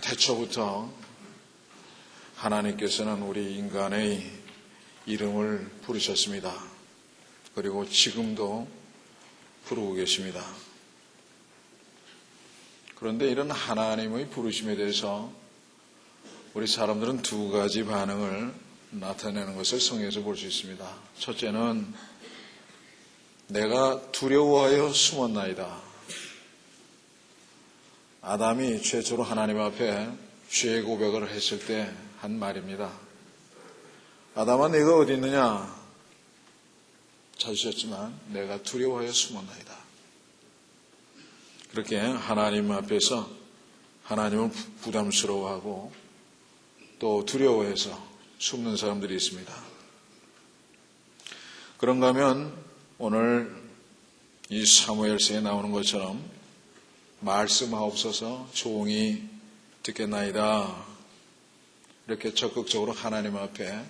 태초부터 하나님께서는 우리 인간의 이름을 부르셨습니다. 그리고 지금도 부르고 계십니다. 그런데 이런 하나님의 부르심에 대해서 우리 사람들은 두 가지 반응을 나타내는 것을 성경에서 볼 수 있습니다. 첫째는 내가 두려워하여 숨었나이다. 아담이 최초로 하나님 앞에 죄의 고백을 했을 때 한 말입니다. 아담아, 네가 어디 있느냐? 찾으셨지만 내가 두려워하여 숨었나이다. 그렇게 하나님 앞에서 하나님을 부담스러워하고 또 두려워해서 숨는 사람들이 있습니다. 그런가 하면 오늘 이 사무엘서에 나오는 것처럼 말씀하옵소서 종이 듣겠나이다. 이렇게 적극적으로 하나님 앞에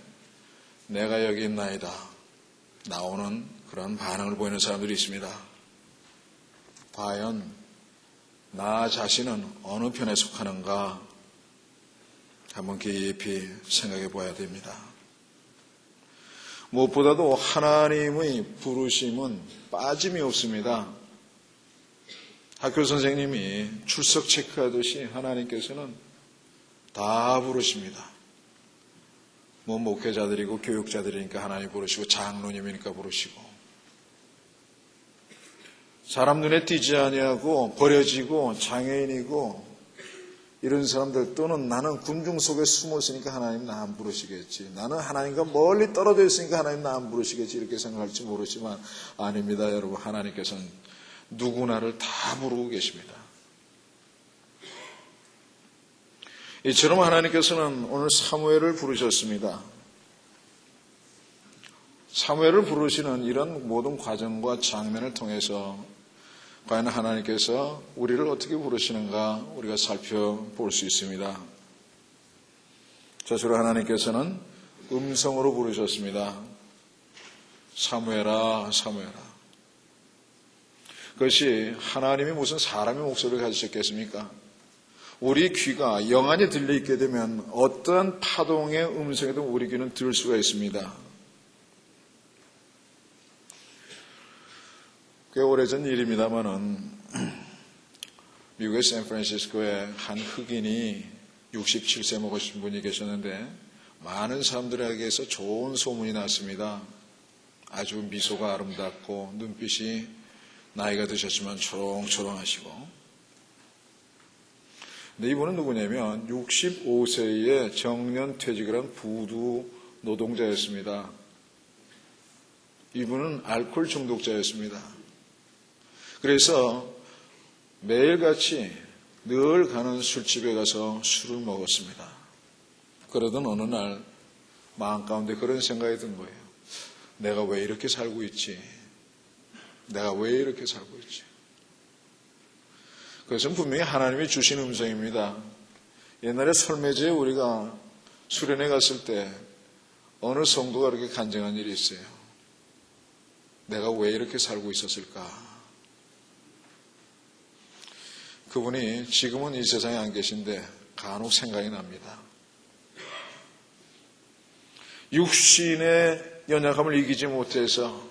내가 여기 있나이다 나오는 그런 반응을 보이는 사람들이 있습니다. 과연 나 자신은 어느 편에 속하는가 한번 깊이 생각해 봐야 됩니다. 무엇보다도 하나님의 부르심은 빠짐이 없습니다. 학교 선생님이 출석 체크하듯이 하나님께서는 다 부르십니다. 뭐 목회자들이고 교육자들이니까 하나님 부르시고 장로님이니까 부르시고 사람 눈에 띄지 아니하고 버려지고 장애인이고 이런 사람들 또는 나는 군중 속에 숨어 있으니까 하나님 나 안 부르시겠지. 나는 하나님과 멀리 떨어져 있으니까 하나님 나 안 부르시겠지. 이렇게 생각할지 모르지만 아닙니다. 여러분, 하나님께서는 누구나를 다 부르고 계십니다. 이처럼 하나님께서는 오늘 사무엘을 부르셨습니다. 사무엘을 부르시는 이런 모든 과정과 장면을 통해서 과연 하나님께서 우리를 어떻게 부르시는가 우리가 살펴볼 수 있습니다. 저수로 하나님께서는 음성으로 부르셨습니다. 사무엘아, 사무엘아. 그것이 하나님이 무슨 사람의 목소리를 가지셨겠습니까? 우리 귀가 영안이 들려있게 되면 어떠한 파동의 음성에도 우리 귀는 들을 수가 있습니다. 꽤 오래전 일입니다만은 미국의 샌프란시스코에 한 흑인이 67세 먹으신 분이 계셨는데 많은 사람들에게서 좋은 소문이 났습니다. 아주 미소가 아름답고 눈빛이 나이가 드셨지만 초롱초롱하시고. 근데 이분은 누구냐면 65세에 정년퇴직을 한 부두 노동자였습니다. 이분은 알코올 중독자였습니다. 그래서 매일같이 늘 가는 술집에 가서 술을 먹었습니다. 그러던 어느 날 마음 가운데 그런 생각이 든 거예요. 내가 왜 이렇게 살고 있지? 내가 왜 이렇게 살고 있지? 그것은 분명히 하나님이 주신 음성입니다. 옛날에 설매제에 우리가 수련회 갔을 때 어느 성도가 그렇게 간증한 일이 있어요. 내가 왜 이렇게 살고 있었을까? 그분이 지금은 이 세상에 안 계신데 간혹 생각이 납니다. 육신의 연약함을 이기지 못해서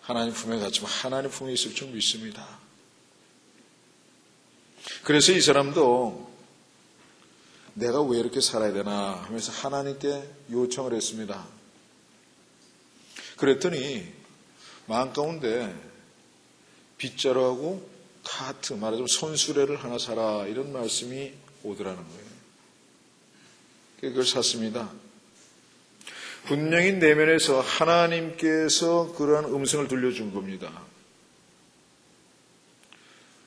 하나님 품에 갔지만 하나님 품에 있을 줄 믿습니다. 그래서 이 사람도 내가 왜 이렇게 살아야 되나 하면서 하나님께 요청을 했습니다. 그랬더니 마음 가운데 빗자루하고 카트, 말하자면 손수레를 하나 사라 이런 말씀이 오더라는 거예요. 그걸 샀습니다. 분명히 내면에서 하나님께서 그러한 음성을 들려준 겁니다.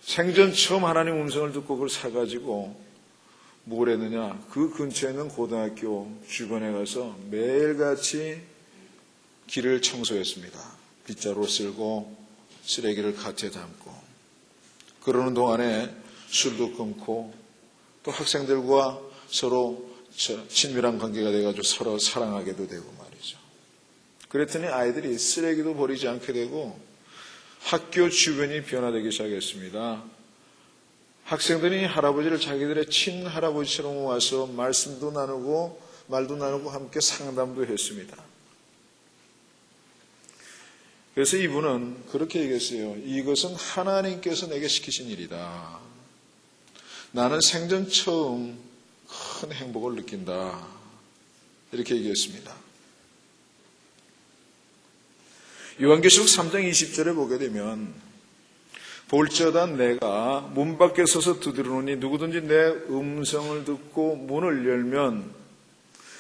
생전 처음 하나님 음성을 듣고 그걸 사가지고 뭘 했느냐? 그 근처에 있는 고등학교 주변에 가서 매일같이 길을 청소했습니다. 빗자루 쓸고 쓰레기를 카트에 담고 그러는 동안에 술도 끊고 또 학생들과 서로 친밀한 관계가 돼가지고 서로 사랑하게도 되고 말이죠. 그랬더니 아이들이 쓰레기도 버리지 않게 되고 학교 주변이 변화되기 시작했습니다. 학생들이 할아버지를 자기들의 친할아버지처럼 와서 말씀도 나누고 말도 나누고 함께 상담도 했습니다. 그래서 이분은 그렇게 얘기했어요. 이것은 하나님께서 내게 시키신 일이다. 나는 생전 처음 큰 행복을 느낀다. 이렇게 얘기했습니다. 요한계시록 3장 20절에 보게 되면 볼지어다 내가 문 밖에 서서 두드리노니 누구든지 내 음성을 듣고 문을 열면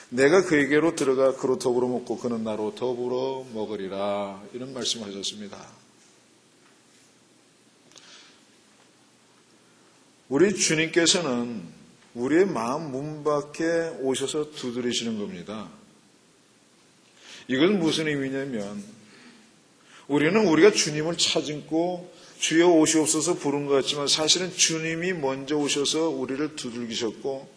내가 그에게로 들어가 그로 더불어 먹고 그는 나로 더불어 먹으리라. 이런 말씀하셨습니다. 우리 주님께서는 우리의 마음 문 밖에 오셔서 두드리시는 겁니다. 이건 무슨 의미냐면 우리는 우리가 주님을 찾고 주여 오시옵소서 부른 것 같지만 사실은 주님이 먼저 오셔서 우리를 두들기셨고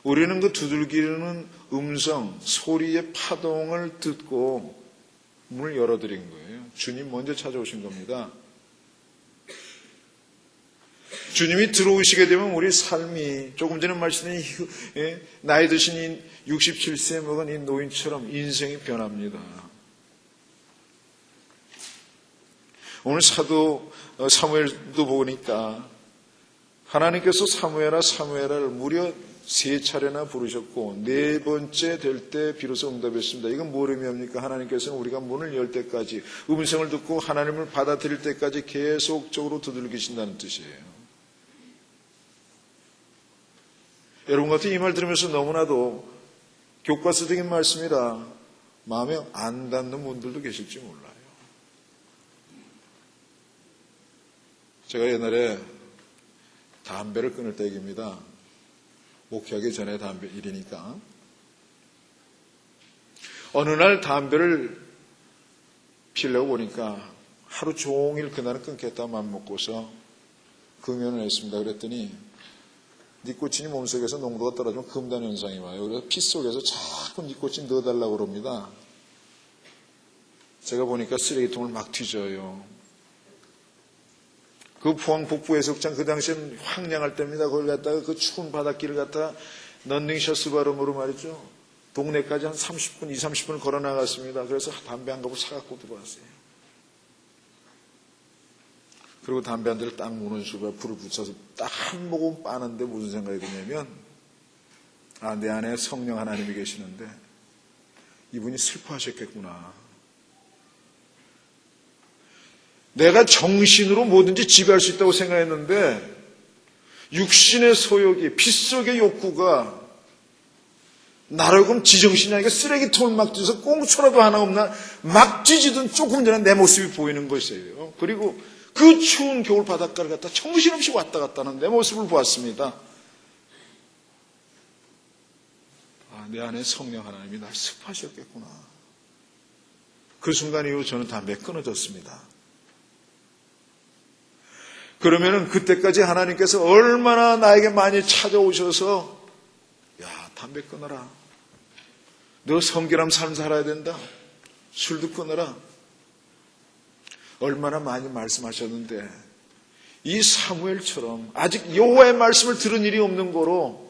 우리는 그 두들기는 음성, 소리의 파동을 듣고 문을 열어드린 거예요. 주님 먼저 찾아오신 겁니다. 주님이 들어오시게 되면 우리 삶이 조금 전에 말씀드린 나이 드신 이 67세 먹은 이 노인처럼 인생이 변합니다. 오늘 사도 사무엘도 보니까 하나님께서 사무엘아를 무려 3차례나 부르셨고 4번째 될 때 비로소 응답했습니다. 이건 뭘 의미합니까? 하나님께서는 우리가 문을 열 때까지 음성을 듣고 하나님을 받아들일 때까지 계속적으로 두들기신다는 뜻이에요. 여러분 같은 이 말 들으면서 너무나도 교과서적인 말씀이라 마음에 안 닿는 분들도 계실지 몰라요. 제가 옛날에 담배를 끊을 때 얘기입니다. 목회하기 전에 담배 일이니까. 어느 날 담배를 피우려고 보니까 하루 종일 그날은 끊겠다 마음 먹고서 금연을 했습니다. 그랬더니 니코틴이 몸속에서 농도가 떨어지면 금단 현상이 와요. 그래서 피 속에서 자꾸 니코틴 넣어달라고 그럽니다. 제가 보니까 쓰레기통을 막 뒤져요. 그 포항 북부해수욕장 그 당시엔 황량할 때입니다. 거기 갔다가 그 추운 바닷길을 갔다가 런닝셔스 발음으로 말이죠. 동네까지 한 30분, 30분을 걸어 나갔습니다. 그래서 담배 한 갑을 사갖고 들어왔어요. 그리고 담배 한 대를 딱 무는 수가 불을 붙여서 딱 한 모금 빠는데 무슨 생각이 드냐면 내 안에 성령 하나님이 계시는데 이분이 슬퍼하셨겠구나. 내가 정신으로 뭐든지 지배할 수 있다고 생각했는데 육신의 소욕이 피 속의 욕구가 나를 그럼 지정신이 아니라 쓰레기통을 막 뒤져서 꽁초라도 하나 없나 막 뒤지던 조금 전에 내 모습이 보이는 것이에요. 그리고 그 추운 겨울 바닷가를 갔다 정신없이 왔다 갔다 하는 내 모습을 보았습니다. 내 안에 성령 하나님이 날 습하셨겠구나. 그 순간 이후 저는 담배 끊어졌습니다. 그러면은 그때까지 하나님께서 얼마나 나에게 많이 찾아오셔서 담배 끊어라. 너 성결한 삶 살아야 된다. 술도 끊어라. 얼마나 많이 말씀하셨는데 이 사무엘처럼 아직 여호와의 말씀을 들은 일이 없는 거로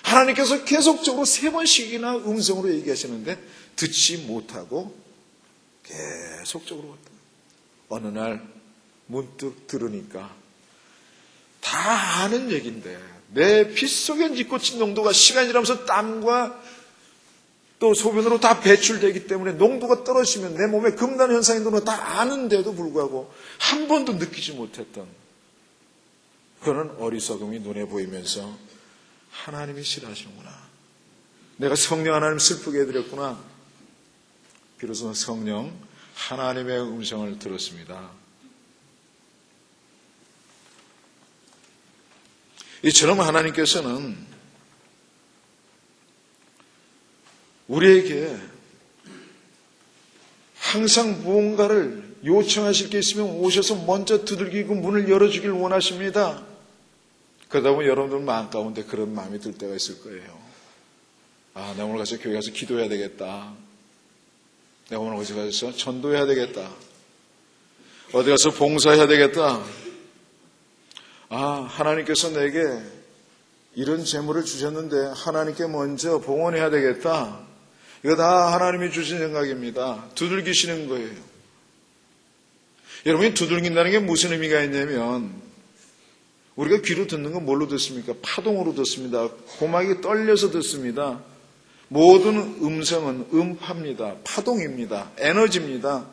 하나님께서 계속적으로 3번씩이나 음성으로 얘기하시는데 듣지 못하고 계속적으로 어느 날 문득 들으니까 다 아는 얘기인데 내 피 속에 니코틴 농도가 시간이 지나면서 땀과 또 소변으로 다 배출되기 때문에 농도가 떨어지면 내 몸에 금단 현상이 도는 다 아는데도 불구하고 한 번도 느끼지 못했던 그런 어리석음이 눈에 보이면서 하나님이 싫어하시는구나. 내가 성령 하나님 슬프게 해드렸구나. 비로소 성령 하나님의 음성을 들었습니다. 이처럼 하나님께서는 우리에게 항상 무언가를 요청하실 게 있으면 오셔서 먼저 두들기고 문을 열어주길 원하십니다. 그러다 보면 여러분들 마음 가운데 그런 마음이 들 때가 있을 거예요. 내가 오늘 가서 교회 가서 기도해야 되겠다. 내가 오늘 어디 가서 전도해야 되겠다. 어디 가서 봉사해야 되겠다. 하나님께서 내게 이런 재물을 주셨는데 하나님께 먼저 봉헌해야 되겠다. 이거 다 하나님이 주신 생각입니다. 두들기시는 거예요. 여러분이 두들긴다는 게 무슨 의미가 있냐면 우리가 귀로 듣는 건 뭘로 듣습니까? 파동으로 듣습니다. 고막이 떨려서 듣습니다. 모든 음성은 음파입니다. 파동입니다. 에너지입니다.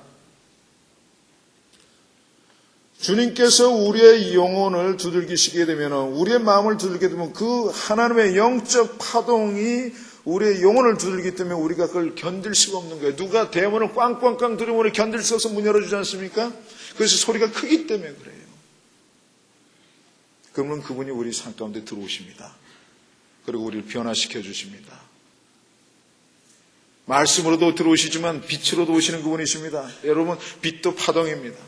주님께서 우리의 영혼을 두들기시게 되면, 우리의 마음을 두들게 되면 그 하나님의 영적 파동이 우리의 영혼을 두들기 때문에 우리가 그걸 견딜 수가 없는 거예요. 누가 대문을 꽝꽝꽝 두드리면 견딜 수 없어서 문 열어주지 않습니까? 그래서 소리가 크기 때문에 그래요. 그러면 그분이 우리 삶 가운데 들어오십니다. 그리고 우리를 변화시켜 주십니다. 말씀으로도 들어오시지만 빛으로도 오시는 그분이십니다. 여러분, 빛도 파동입니다.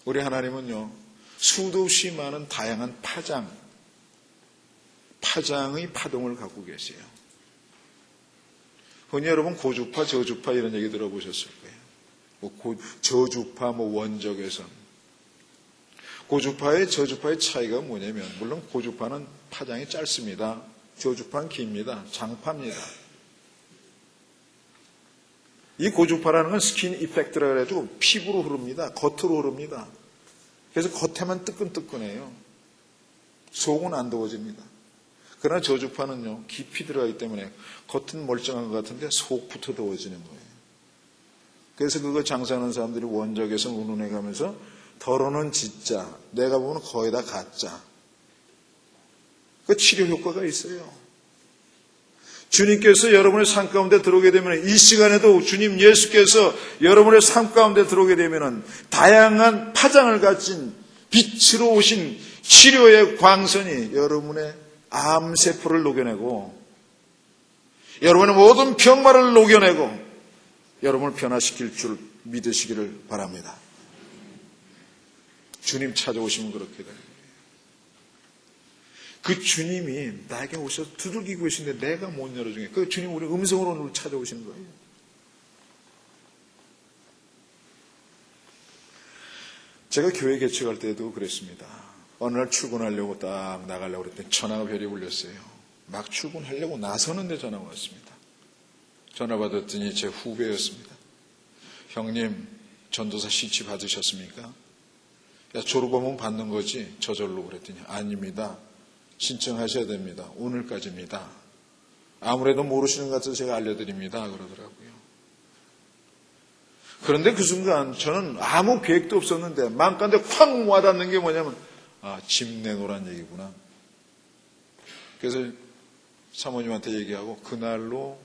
우리 하나님은요, 수도 없이 많은 다양한 파장의 파동을 갖고 계세요. 흔히 여러분 고주파, 저주파 이런 얘기 들어보셨을 거예요. 저주파, 원적외선. 고주파의 저주파의 차이가 뭐냐면, 물론 고주파는 파장이 짧습니다. 저주파는 깁니다. 장파입니다. 이 고주파라는 건 스킨 이펙트라 그래가지고 피부로 흐릅니다. 겉으로 흐릅니다. 그래서 겉에만 뜨끈뜨끈해요. 속은 안 더워집니다. 그러나 저주파는요, 깊이 들어가기 때문에 겉은 멀쩡한 것 같은데 속부터 더워지는 거예요. 그래서 그거 장사하는 사람들이 원적에서 운운해 가면서 덜어는 진짜, 내가 보면 거의 다 가짜. 그 치료 효과가 있어요. 주님께서 여러분의 삶 가운데 들어오게 되면, 이 시간에도 주님 예수께서 여러분의 삶 가운데 들어오게 되면 다양한 파장을 가진 빛으로 오신 치료의 광선이 여러분의 암세포를 녹여내고 여러분의 모든 병마를 녹여내고 여러분을 변화시킬 줄 믿으시기를 바랍니다. 주님 찾아오시면 그렇게 됩니다. 그 주님이 나에게 오셔서 두들기고 계신데 내가 못 열어주게. 그 주님 우리 음성으로 오늘 찾아오시는 거예요. 제가 교회 개척할 때도 그랬습니다. 어느 날 출근하려고 딱 나가려고 그랬더니 전화가 별이 울렸어요. 막 출근하려고 나서는데 전화가 왔습니다. 전화 받았더니 제 후배였습니다. 형님, 전도사 CT 받으셨습니까? 야, 졸업하면 받는 거지 저절로. 그랬더니 아닙니다. 신청하셔야 됩니다. 오늘까지입니다. 아무래도 모르시는 것 같아서 제가 알려드립니다. 그러더라고요. 그런데 그 순간 저는 아무 계획도 없었는데 맘가운데 콱 와닿는 게 뭐냐면 집 내놓으란 얘기구나. 그래서 사모님한테 얘기하고 그날로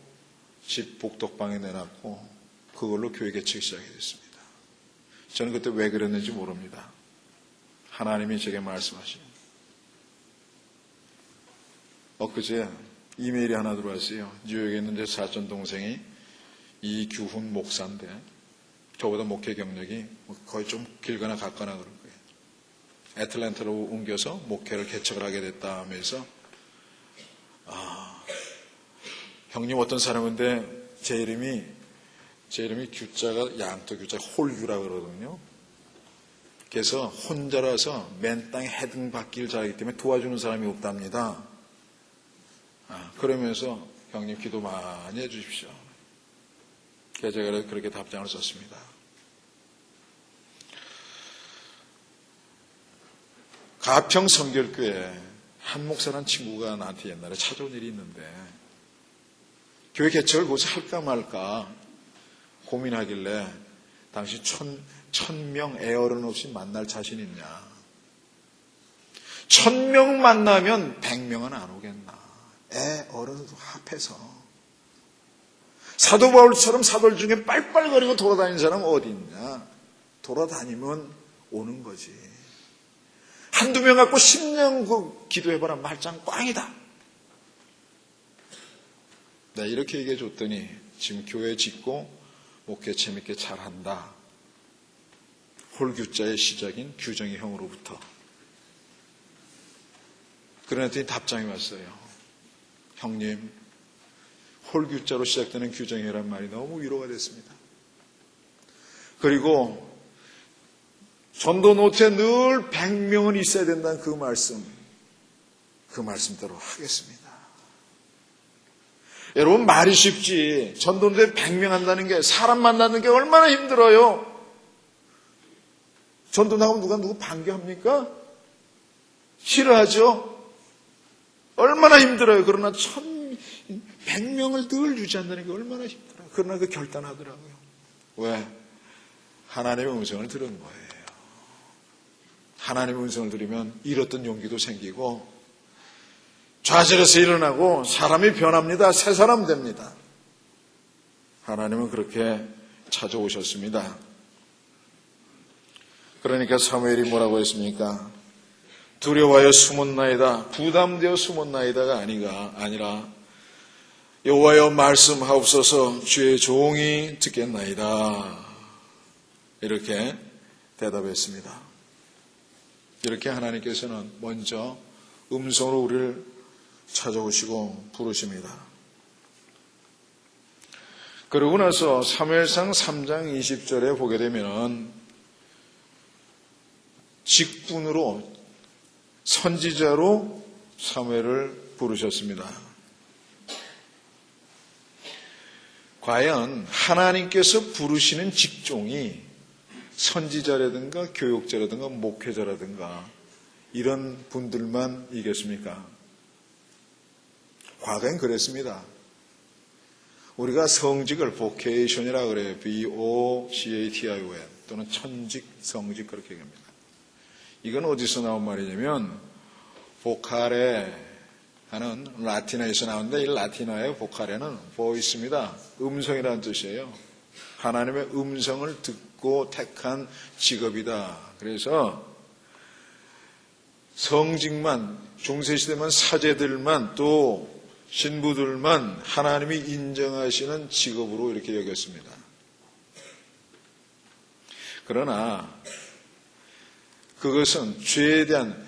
집 복덕방에 내놨고 그걸로 교회 개척 시작이 됐습니다. 저는 그때 왜 그랬는지 모릅니다. 하나님이 제게 말씀하시는. 엊그제 이메일이 하나 들어왔어요. 뉴욕에 있는 제 사촌 동생이 이규훈 목사인데 저보다 목회 경력이 거의 좀 길거나 같거나 그럴 거예요. 애틀랜타로 옮겨서 목회를 개척을 하게 됐다 하면서 형님 어떤 사람인데 제 이름이 규자가 양토 규자 홀규라 그러거든요. 그래서 혼자라서 맨 땅에 해등 받기를 잘하기 때문에 도와주는 사람이 없답니다. 그러면서 형님 기도 많이 해주십시오. 그래서 제가 그렇게 답장을 썼습니다. 가평 성결교회 한 목사라는 친구가 나한테 옛날에 찾아온 일이 있는데 교회 개척을 곳에 할까 말까 고민하길래 당시 1000명 애어른 없이 만날 자신 있냐. 1000명 만나면 100명은 안 오겠나. 애어른도 합해서. 사도 바울처럼 사도들 중에 빨빨거리고 돌아다니는 사람은 어디 있냐. 돌아다니면 오는 거지. 한두 명 갖고 10년 기도해봐라. 말짱 꽝이다. 네, 이렇게 얘기해 줬더니 지금 교회 짓고 목회 재밌게 잘한다. 홀규자의 시작인 규정의 형으로부터. 그러더니 답장이 왔어요. 형님, 홀규자로 시작되는 규정이란 말이 너무 위로가 됐습니다. 그리고 전도 노트에 늘 100명은 있어야 된다는 그 말씀대로 하겠습니다. 여러분, 말이 쉽지. 전도인데 100명 한다는 게, 사람 만나는 게 얼마나 힘들어요. 전도 나가면 누구 반겨합니까? 싫어하죠? 얼마나 힘들어요. 그러나 100명을 늘 유지한다는 게 얼마나 힘들어요. 그러나 그 결단하더라고요. 왜? 하나님의 음성을 들은 거예요. 하나님의 음성을 들으면 잃었던 용기도 생기고 좌절해서 일어나고 사람이 변합니다. 새 사람 됩니다. 하나님은 그렇게 찾아오셨습니다. 그러니까 사무엘이 뭐라고 했습니까? 두려워하여 숨었나이다, 부담되어 숨었나이다가 아니라 여호와여 말씀하옵소서, 주의 종이 듣겠나이다, 이렇게 대답했습니다. 이렇게 하나님께서는 먼저 음성으로 우리를 찾아오시고 부르십니다. 그러고 나서 사무엘상 3장 20절에 보게 되면 직분으로 선지자로 사무엘을 부르셨습니다. 과연 하나님께서 부르시는 직종이 선지자라든가 교육자라든가 목회자라든가 이런 분들만 이겠습니까? 과거엔 그랬습니다. 우리가 성직을 vocation이라고 그래요. V-O-C-A-T-I-O-N 또는 천직, 성직 그렇게 얘기합니다. 이건 어디서 나온 말이냐면 보카레 하는 라틴어에서 나오는데 이 라틴어의 보카레는 voice입니다. 음성이라는 뜻이에요. 하나님의 음성을 듣고 택한 직업이다. 그래서 성직만, 중세시대만 사제들만 또 신부들만 하나님이 인정하시는 직업으로 이렇게 여겼습니다. 그러나 그것은 죄에 대한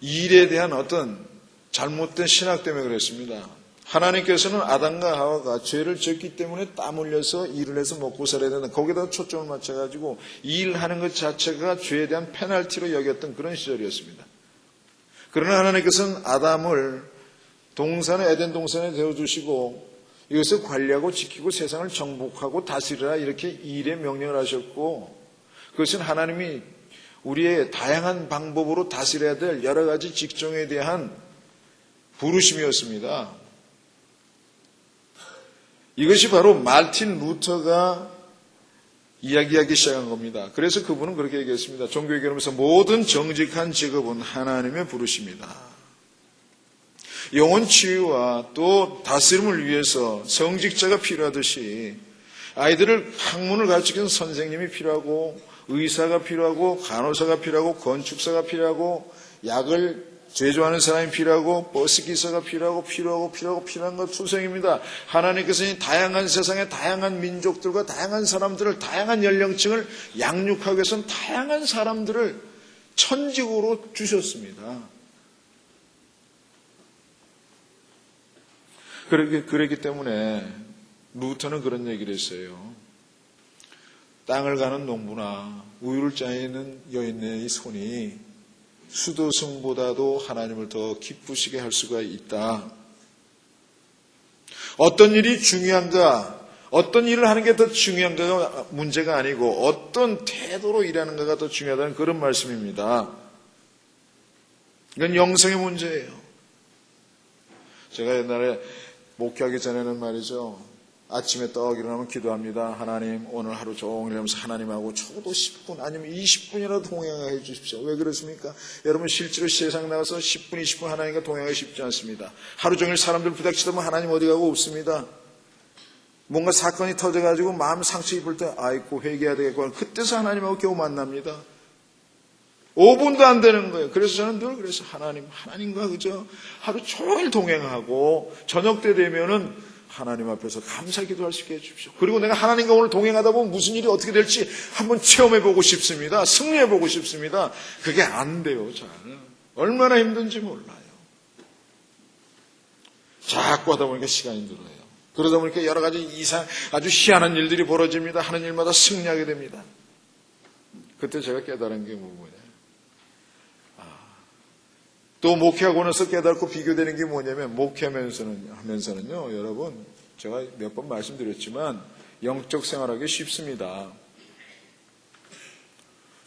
일에 대한 어떤 잘못된 신학 때문에 그랬습니다. 하나님께서는 아담과 하와가 죄를 졌기 때문에 땀 흘려서 일을 해서 먹고 살아야 된다. 거기다 초점을 맞춰가지고 일하는 것 자체가 죄에 대한 페널티로 여겼던 그런 시절이었습니다. 그러나 하나님께서는 아담을 에덴 동산에 데워주시고 이것을 관리하고 지키고 세상을 정복하고 다스리라 이렇게 일의 명령을 하셨고, 그것은 하나님이 우리의 다양한 방법으로 다스려야 될 여러 가지 직종에 대한 부르심이었습니다. 이것이 바로 마틴 루터가 이야기하기 시작한 겁니다. 그래서 그분은 그렇게 얘기했습니다. 종교개혁하면서 모든 정직한 직업은 하나님의 부르심이다. 영혼 치유와 또 다스림을 위해서 성직자가 필요하듯이 아이들을 학문을 가르치는 선생님이 필요하고 의사가 필요하고 간호사가 필요하고 건축사가 필요하고 약을 제조하는 사람이 필요하고 버스기사가 필요한 것 투성입니다. 하나님께서는 다양한 세상의 다양한 민족들과 다양한 사람들을, 다양한 연령층을 양육하기 위해서는 다양한 사람들을 천직으로 주셨습니다. 그렇기 때문에 루터는 그런 얘기를 했어요. 땅을 가는 농부나 우유를 짜는 여인의 손이 수도승보다도 하나님을 더 기쁘시게 할 수가 있다. 어떤 일이 중요한가, 어떤 일을 하는 게 더 중요한가가 문제가 아니고 어떤 태도로 일하는가가 더 중요하다는 그런 말씀입니다. 이건 영성의 문제예요. 제가 옛날에 목회하기 전에는 말이죠, 아침에 떡 일어나면 기도합니다. 하나님 오늘 하루 종일 하면서 하나님하고 적어도 10분 아니면 20분이라도 동행해 주십시오. 왜 그렇습니까? 여러분 실제로 세상 나가서 10분 20분 하나님과 동행하기 쉽지 않습니다. 하루 종일 사람들 부닥치다 보면 하나님 어디 가고 없습니다. 뭔가 사건이 터져가지고 마음 상처 입을 때 아이고 회개해야 되겠구나. 그때서 하나님하고 겨우 만납니다. 5분도 안 되는 거예요. 그래서 저는 늘 그래서 하나님과 그저 하루 종일 동행하고 저녁 때 되면은 하나님 앞에서 감사 기도할 수 있게 해주십시오. 그리고 내가 하나님과 오늘 동행하다 보면 무슨 일이 어떻게 될지 한번 체험해보고 싶습니다. 승리해보고 싶습니다. 그게 안 돼요. 잘. 얼마나 힘든지 몰라요. 자꾸 하다 보니까 시간이 들어요. 그러다 보니까 여러 가지 아주 희한한 일들이 벌어집니다. 하는 일마다 승리하게 됩니다. 그때 제가 깨달은 게 뭐냐. 또 목회하고 나서 깨닫고 비교되는 게 뭐냐면, 목회하면서는요, 여러분, 제가 몇 번 말씀드렸지만, 영적 생활하기 쉽습니다.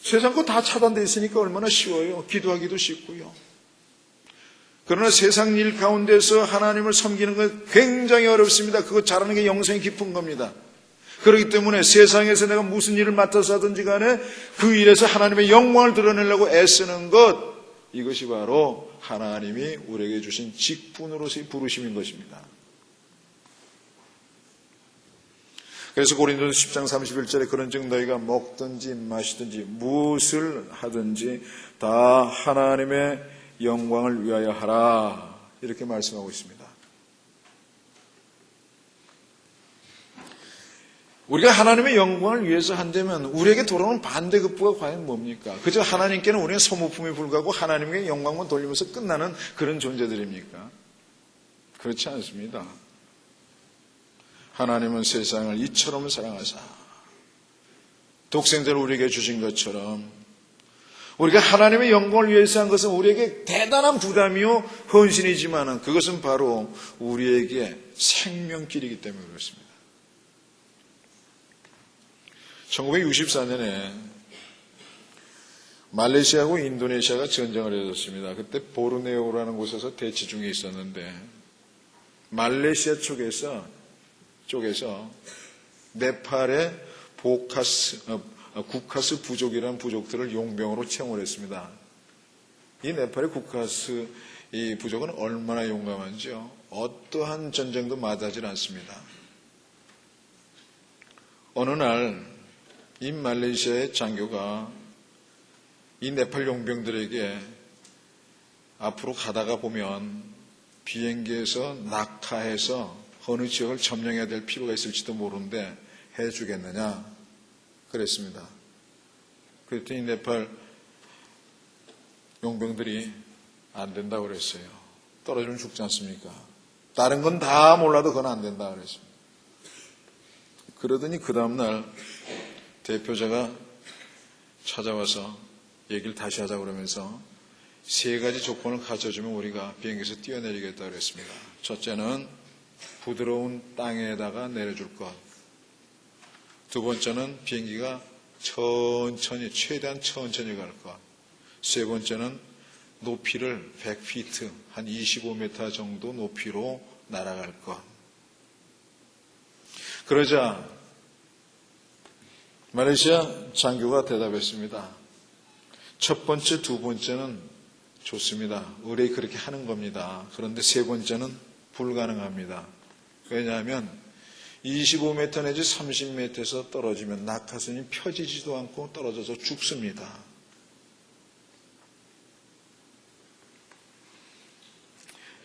세상 거 다 차단되어 있으니까 얼마나 쉬워요. 기도하기도 쉽고요. 그러나 세상 일 가운데서 하나님을 섬기는 건 굉장히 어렵습니다. 그거 잘하는 게 영성이 깊은 겁니다. 그렇기 때문에 세상에서 내가 무슨 일을 맡아서 하든지 간에 그 일에서 하나님의 영광을 드러내려고 애쓰는 것, 이것이 바로 하나님이 우리에게 주신 직분으로서의 부르심인 것입니다. 그래서 고린도서 10장 31절에 그런즉 너희가 먹든지 마시든지 무엇을 하든지 다 하나님의 영광을 위하여 하라, 이렇게 말씀하고 있습니다. 우리가 하나님의 영광을 위해서 한다면 우리에게 돌아오는 반대급부가 과연 뭡니까? 그저 하나님께는 우리는 소모품에 불과하고 하나님께 영광만 돌리면서 끝나는 그런 존재들입니까? 그렇지 않습니다. 하나님은 세상을 이처럼 사랑하사 독생자를 우리에게 주신 것처럼 우리가 하나님의 영광을 위해서 한 것은 우리에게 대단한 부담이요 헌신이지만 그것은 바로 우리에게 생명길이기 때문에 그렇습니다. 1964년에 말레이시아하고 인도네시아가 전쟁을 해줬습니다. 그때 보르네오라는 곳에서 대치 중에 있었는데 말레이시아 쪽에서 네팔의 국카스 부족이라는 부족들을 용병으로 채용을 했습니다. 이 네팔의 국카스 이 부족은 얼마나 용감한지요. 어떠한 전쟁도 마다하지 않습니다. 어느 날 이 말레이시아의 장교가 이 네팔 용병들에게 앞으로 가다가 보면 비행기에서 낙하해서 어느 지역을 점령해야 될 필요가 있을지도 모르는데 해주겠느냐 그랬습니다. 그랬더니 네팔 용병들이 안 된다고 그랬어요. 떨어지면 죽지 않습니까? 다른 건 다 몰라도 그건 안 된다 그랬습니다. 그러더니 그 다음날 대표자가 찾아와서 얘기를 다시 하자 그러면서 3가지 조건을 갖춰주면 우리가 비행기에서 뛰어내리겠다 그랬습니다. 첫째는 부드러운 땅에다가 내려줄 것. 두 번째는 비행기가 천천히, 최대한 천천히 갈 것. 세 번째는 높이를 100피트, 한 25m 정도 높이로 날아갈 것. 그러자 말레이시아 장교가 대답했습니다. 첫 번째, 두 번째는 좋습니다. 의뢰 그렇게 하는 겁니다. 그런데 세 번째는 불가능합니다. 왜냐하면 25m 내지 30m에서 떨어지면 낙하선이 펴지지도 않고 떨어져서 죽습니다.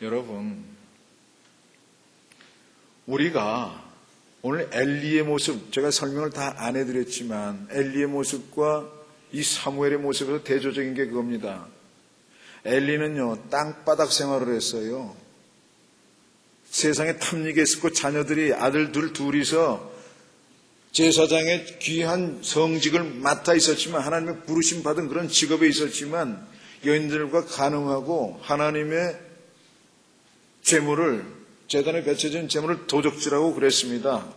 여러분, 우리가 오늘 엘리의 모습, 제가 설명을 다 안 해드렸지만 엘리의 모습과 이 사무엘의 모습에서 대조적인 게 그겁니다. 엘리는요, 땅바닥 생활을 했어요. 세상에 탐닉에 있었고 자녀들이 아들들 둘이서 제사장의 귀한 성직을 맡아 있었지만 하나님의 부르심 받은 그런 직업에 있었지만 여인들과 간음하고 하나님의 재물을 재단에 바쳐진 재물을 도적질하고 그랬습니다.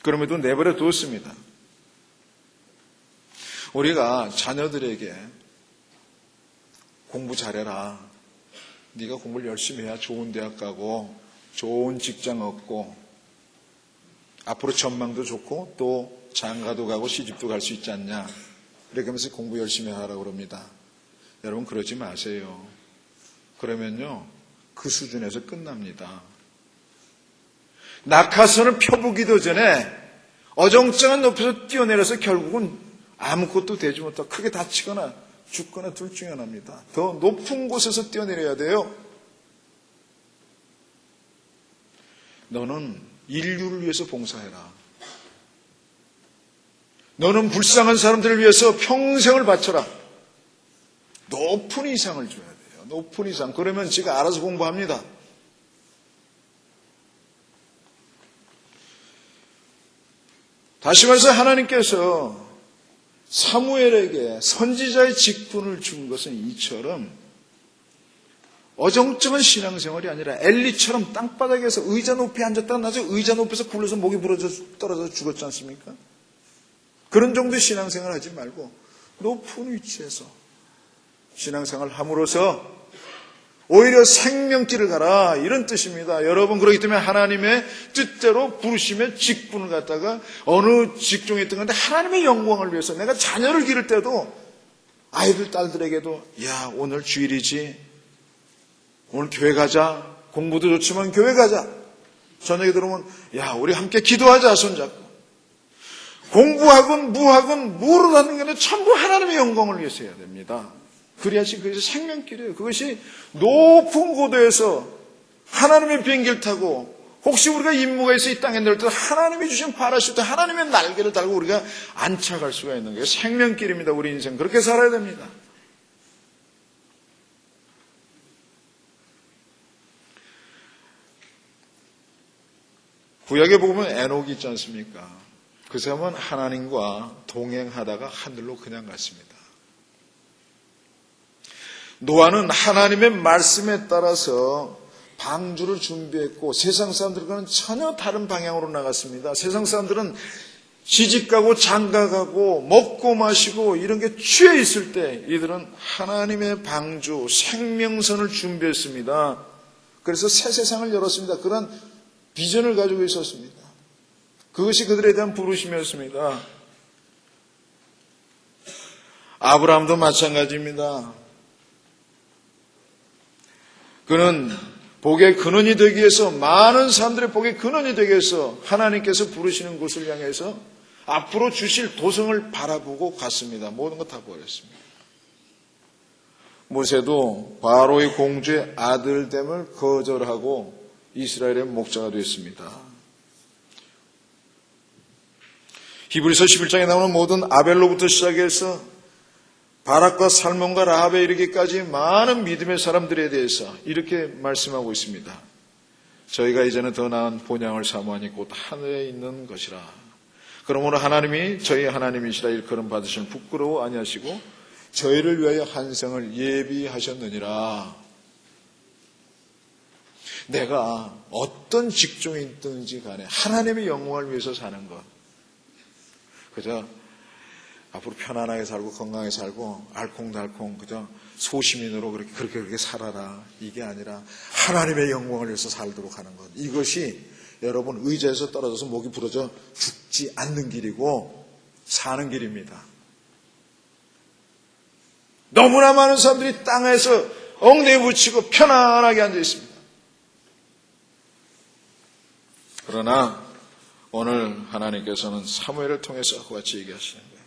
그럼에도 내버려 두었습니다. 우리가 자녀들에게 공부 잘해라. 네가 공부를 열심히 해야 좋은 대학 가고 좋은 직장 얻고 앞으로 전망도 좋고 또 장가도 가고 시집도 갈 수 있지 않냐. 이렇게 하면서 공부 열심히 하라고 그럽니다. 여러분 그러지 마세요. 그러면요. 그 수준에서 끝납니다. 낙하선을 펴보기도 전에 어정쩡한 높이에서 뛰어내려서 결국은 아무것도 되지 못하고 크게 다치거나 죽거나 둘 중에 하나입니다. 더 높은 곳에서 뛰어내려야 돼요. 너는 인류를 위해서 봉사해라. 너는 불쌍한 사람들을 위해서 평생을 바쳐라. 높은 이상을 줘야 돼요. 높은 이상. 그러면 지가 알아서 공부합니다. 다시 말해서 하나님께서 사무엘에게 선지자의 직분을 준 것은 이처럼 어정쩡한 신앙생활이 아니라 엘리처럼 땅바닥에서 의자 높이 앉았다가 나중에 의자 높이서 굴러서 목이 떨어져 죽었지 않습니까? 그런 정도의 신앙생활 하지 말고 높은 위치에서 신앙생활 함으로써 오히려 생명길을 가라, 이런 뜻입니다. 여러분, 그렇기 때문에 하나님의 뜻대로 부르시면 직분을 갖다가 어느 직종에 있던 건데 하나님의 영광을 위해서 내가 자녀를 기를 때도 아이들, 딸들에게도 야, 오늘 주일이지, 오늘 교회 가자, 공부도 좋지만 교회 가자, 저녁에 들어오면 야, 우리 함께 기도하자, 손잡고. 공부하건 무하건 뭐로 하는 게 아니라 전부 하나님의 영광을 위해서 해야 됩니다. 그래야지 그것이 생명길이에요. 그것이 높은 고도에서 하나님의 비행기를 타고 혹시 우리가 임무가 있어 이 땅에 내릴 때 하나님이 주신 파라슈트, 하나님의 날개를 달고 우리가 안착할 수가 있는 거예요. 생명길입니다. 우리 인생 그렇게 살아야 됩니다. 구약에 보면 에녹이 있지 않습니까? 그 사람은 하나님과 동행하다가 하늘로 그냥 갔습니다. 노아는 하나님의 말씀에 따라서 방주를 준비했고 세상 사람들과는 전혀 다른 방향으로 나갔습니다. 세상 사람들은 시집가고 장가가고 먹고 마시고 이런 게 취해 있을 때 이들은 하나님의 방주, 생명선을 준비했습니다. 그래서 새 세상을 열었습니다. 그런 비전을 가지고 있었습니다. 그것이 그들에 대한 부르심이었습니다. 아브라함도 마찬가지입니다. 그는 복의 근원이 되기 위해서, 많은 사람들의 복의 근원이 되기 위해서 하나님께서 부르시는 곳을 향해서 앞으로 주실 도성을 바라보고 갔습니다. 모든 거 다 버렸습니다. 모세도 바로의 공주의 아들됨을 거절하고 이스라엘의 목자가 되었습니다. 히브리서 11장에 나오는 모든 아벨로부터 시작해서 바락과 살몬과 라합에 이르기까지 많은 믿음의 사람들에 대해서 이렇게 말씀하고 있습니다. 저희가 이제는 더 나은 본향을 사모하니 곧 하늘에 있는 것이라. 그러므로 하나님이 저희 하나님이시라 일컬음 받으시면 부끄러워 아니하시고 저희를 위하여 한 생을 예비하셨느니라. 내가 어떤 직종에 있든지 간에 하나님의 영광을 위해서 사는 것, 그저 앞으로 편안하게 살고 건강하게 살고 알콩달콩 그저 소시민으로 그렇게 살아라, 이게 아니라 하나님의 영광을 위해서 살도록 하는 것, 이것이 여러분 의자에서 떨어져서 목이 부러져 죽지 않는 길이고 사는 길입니다. 너무나 많은 사람들이 땅에서 엉덩이 붙이고 편안하게 앉아 있습니다. 그러나 오늘 하나님께서는 사무엘을 통해서 그와 같이 얘기하시는 거예요.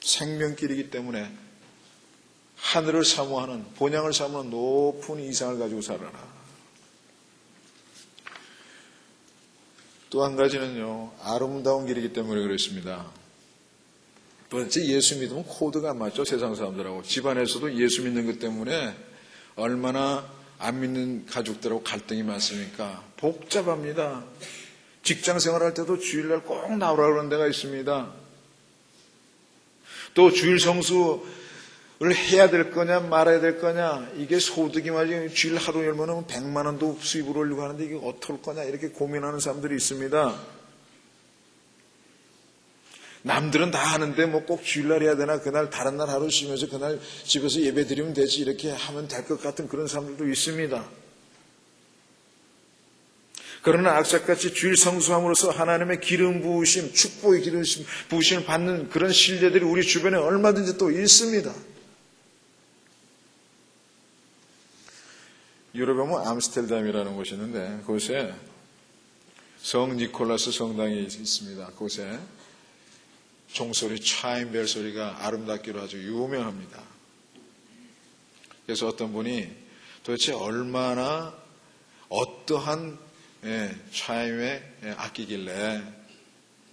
생명길이기 때문에 하늘을 사모하는, 본향을 사모하는 높은 이상을 가지고 살아라. 또 한 가지는요, 아름다운 길이기 때문에 그렇습니다. 두 번째, 예수 믿으면 코드가 안 맞죠. 세상 사람들하고. 집안에서도 예수 믿는 것 때문에 얼마나 안 믿는 가족들하고 갈등이 많습니까? 복잡합니다. 직장 생활할 때도 주일날 꼭 나오라 그러는 데가 있습니다. 또 주일 성수를 해야 될 거냐 말아야 될 거냐, 이게 소득이 말이야 주일 하루 열면 100만 원도 수입을 올리고 하는데 이게 어떨 거냐, 이렇게 고민하는 사람들이 있습니다. 남들은 다 하는데 뭐 꼭 주일날 해야 되나, 그날 다른 날 하루 쉬면서 그날 집에서 예배 드리면 되지, 이렇게 하면 될 것 같은 그런 사람들도 있습니다. 그러나 악착같이 주일 성수함으로써 하나님의 기름 부으심, 축복의 기름 부으심을 받는 그런 신뢰들이 우리 주변에 얼마든지 또 있습니다. 유럽에 보면 암스테르담이라는 곳이 있는데 그곳에 성 니콜라스 성당이 있습니다. 그곳에 종소리, 차임벨 소리가 아름답기로 아주 유명합니다. 그래서 어떤 분이 도대체 얼마나 어떠한 차임에 아끼길래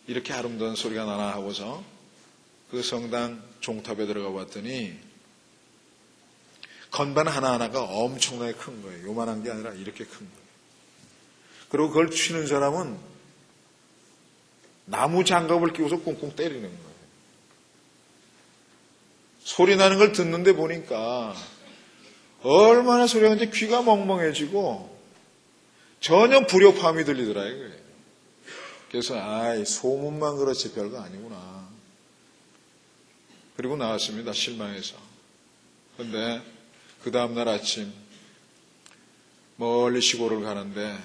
이렇게 아름다운 소리가 나나 하고서 그 성당 종탑에 들어가 봤더니 건반 하나하나가 엄청나게 큰 거예요. 요만한 게 아니라 이렇게 큰 거예요. 그리고 그걸 치는 사람은 나무 장갑을 끼고서 꽁꽁 때리는 거예요. 소리 나는 걸 듣는데 보니까 얼마나 소리가 나는지 귀가 멍멍해지고 전혀 불협화음이 들리더라고요. 그래서 소문만 그렇지 별거 아니구나. 그리고 나왔습니다. 실망해서. 그런데 그 다음날 아침 멀리 시골을 가는데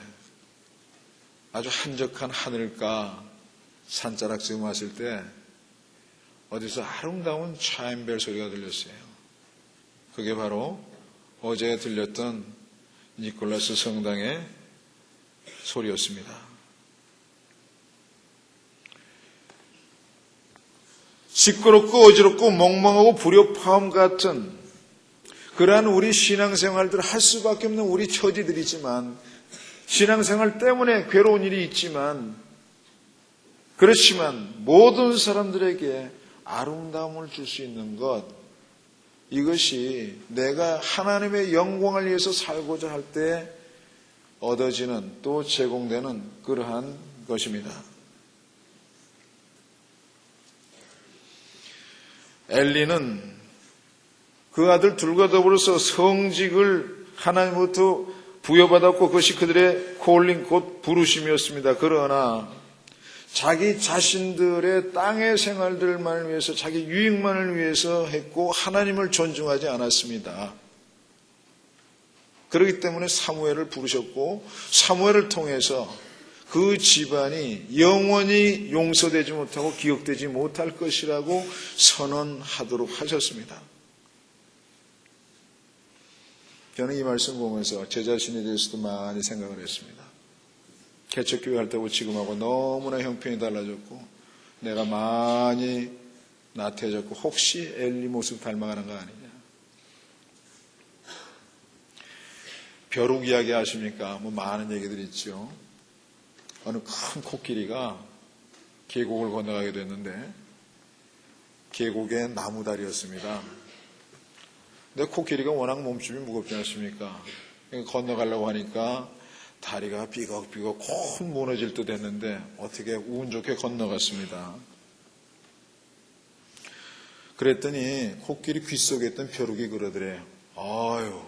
아주 한적한 하늘가 산자락쯤 왔을 때 어디서 아름다운 차임벨 소리가 들렸어요. 그게 바로 어제 들렸던 니콜라스 성당의 소리였습니다. 시끄럽고 어지럽고 멍멍하고 불협화음 같은 그러한 우리 신앙생활들 할 수밖에 없는 우리 처지들이지만, 신앙생활 때문에 괴로운 일이 있지만, 그렇지만 모든 사람들에게 아름다움을 줄 수 있는 것, 이것이 내가 하나님의 영광을 위해서 살고자 할 때 얻어지는, 또 제공되는 그러한 것입니다. 엘리는 그 아들 둘과 더불어서 성직을 하나님으로부터 부여받았고 그것이 그들의 콜링 곧 부르심이었습니다. 그러나 자기 자신들의 땅의 생활들만을 위해서, 자기 유익만을 위해서 했고 하나님을 존중하지 않았습니다. 그렇기 때문에 사무엘을 부르셨고 사무엘을 통해서 그 집안이 영원히 용서되지 못하고 기억되지 못할 것이라고 선언하도록 하셨습니다. 저는 이 말씀 보면서 제 자신에 대해서도 많이 생각을 했습니다. 개척교회 할 때하고 지금하고 너무나 형편이 달라졌고 내가 많이 나태해졌고 혹시 엘리 모습 닮아가는 거 아니냐. 벼룩 이야기 아십니까? 많은 얘기들이 있죠. 어느 큰 코끼리가 계곡을 건너가게 됐는데 계곡에 나무다리였습니다. 근데 코끼리가 워낙 몸집이 무겁지 않습니까? 건너가려고 하니까 다리가 삐걱삐걱 콕 무너질 듯 했는데 어떻게 운 좋게 건너갔습니다. 그랬더니 코끼리 귓속에 있던 벼룩이 그러더래요. 아유,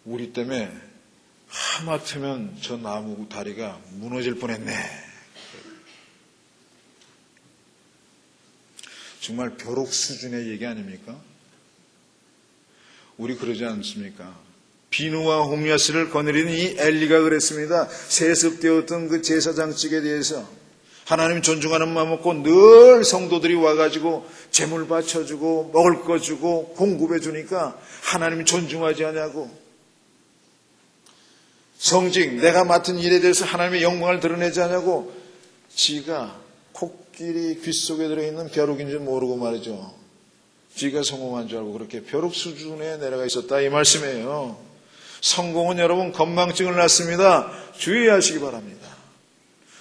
우리 때문에 하마터면 저 나무 다리가 무너질 뻔했네. 정말 벼룩 수준의 얘기 아닙니까? 우리 그러지 않습니까? 비누와 홈야스를 거느리는 이 엘리가 그랬습니다. 세습되었던 그 제사장직에 대해서 하나님 존중하는 마음 먹고 늘 성도들이 와가지고 재물 바쳐주고 먹을 거 주고 공급해 주니까 하나님 존중하지 않냐고, 성직 내가 맡은 일에 대해서 하나님의 영광을 드러내지 않냐고 지가 코끼리 귓속에 들어있는 벼룩인 줄 모르고 말이죠. 지가 성공한 줄 알고 그렇게 벼룩 수준에 내려가 있었다 이 말씀이에요. 성공은 여러분 건망증을 낳습니다. 주의하시기 바랍니다.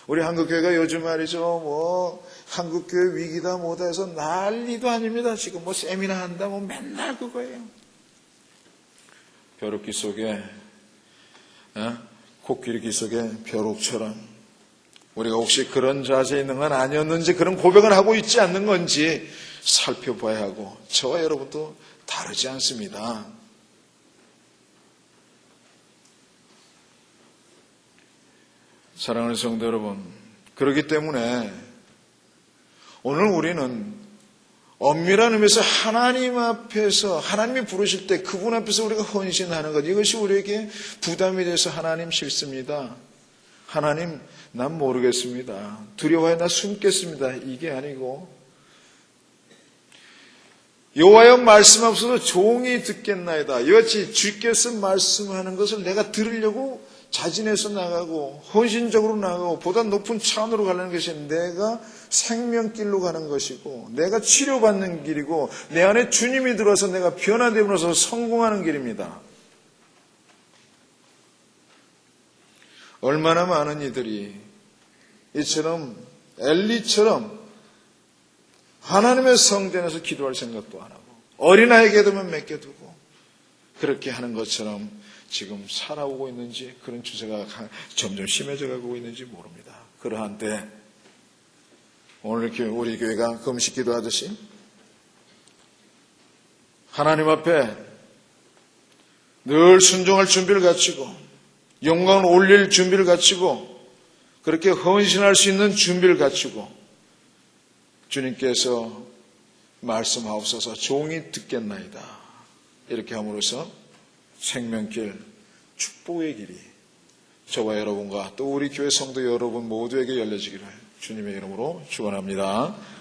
우리 한국교회가 요즘 말이죠, 한국교회 위기다 뭐다 해서 난리도 아닙니다. 지금 세미나 한다 맨날 그거예요. 벼룩 귓속에 코끼리 귓속에 벼룩처럼 우리가 혹시 그런 자세에 있는 건 아니었는지, 그런 고백을 하고 있지 않는 건지 살펴봐야 하고, 저와 여러분도 다르지 않습니다. 사랑하는 성도 여러분, 그렇기 때문에 오늘 우리는 엄밀한 의미에서 하나님 앞에서, 하나님이 부르실 때 그분 앞에서 우리가 헌신하는 것, 이것이 우리에게 부담이 돼서 하나님 싫습니다, 하나님 난 모르겠습니다, 두려워해 나 숨겠습니다, 이게 아니고 여호와여 말씀하옵소서 종이 듣겠나이다. 이같이 주께서 말씀하는 것을 내가 들으려고 자진해서 나가고 헌신적으로 나가고 보다 높은 차원으로 가는 것이 내가 생명길로 가는 것이고 내가 치료받는 길이고 내 안에 주님이 들어와서 내가 변화됨으로써 성공하는 길입니다. 얼마나 많은 이들이 이처럼 엘리처럼 하나님의 성전에서 기도할 생각도 안 하고 어린아이에게도만 맡겨두고 그렇게 하는 것처럼 지금 살아오고 있는지, 그런 추세가 점점 심해져 가고 있는지 모릅니다. 그러한 때 오늘 우리 교회가 금식 기도하듯이 하나님 앞에 늘 순종할 준비를 갖추고 영광을 올릴 준비를 갖추고 그렇게 헌신할 수 있는 준비를 갖추고 주님께서 말씀하옵소서 종이 듣겠나이다. 이렇게 함으로써 생명길, 축복의 길이 저와 여러분과 또 우리 교회 성도 여러분 모두에게 열려지기를 주님의 이름으로 축원합니다.